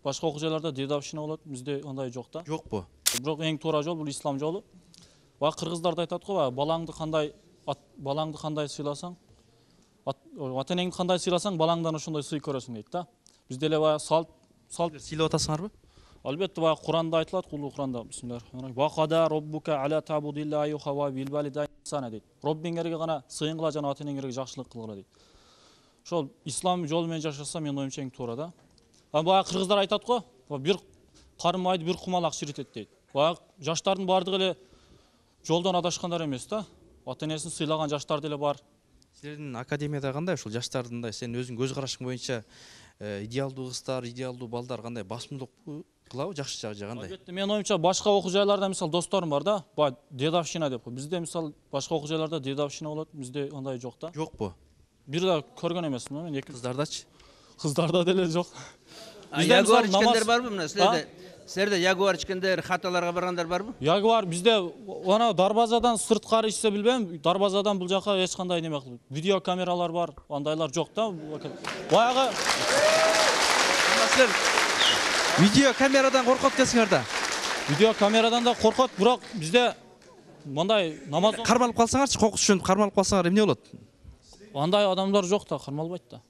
башка окуяларда дедовщина болот, бизде андай жок да. Жок бу. Бирок эң туура жол бул ислам жолу. Баягы кыргыздарда айтат го, балаңды кандай сыйласаң, ата энеңди кандай сыйласаң, балаңдан ошондой сый көрөсүң дейт да. Бизде эле баягы салт Сыйлап атасыңарбы? албетте баягы Куранда айтылат, кулу Куранда бисмиллахир-рахманир-рахим. Ва қада роббука аля табудиллахи ва бил валидайни ихсана дейт. Роббиңерге гана сыйынгыла жана ата энеңерге жакшылык кылгыла дейт. Ошол ислам жолу менен жашаса, мен оюмча эң туура да. Баягы кыргыздар айтат го, бир карын майды бир кумалак ширитет дейт. Баягы жаштардын бардыгы эле жолдон адашкандар эмес да. Ата энесин сыйлаган жаштар деле бар. Силердин академияда кандай ушул жаштардындай сен өзүң көз карашың боюнча идеалдуу кыздар, идеалдуу балдар кандай басымдуулук кылабы, жакшы жагы кандай? Албетте, мен оюмча башка окуу жайларда мисал досторум бар да, баягы дедовщина деп. Бизде мисал башка окуу жайларда дедовщина болот, бизде андай жок да. Жок бу. Бир да көргөн эмесмин мен, эки Кыздардачы? кыздарда деле жок. Ягуар ичкендер барбы мына силерде? Силерде ягуар ичкендер, хаталарга баргандар барбы? Ягуар бизде ана дарбазадан сырткары ичсе билбейм, дарбазадан бул жака эч кандай неме кылып. Видео камералар бар, андайлар жок да. Баягы Видео камерадан коркот экенсиңер да. видео камерадан да коркот, бирок бизде мындай намаз Кармалып калсаңарчы, кокус үчүн кармалып калсаңар эмне болот? андай адамдар жок да, кармалбайт да.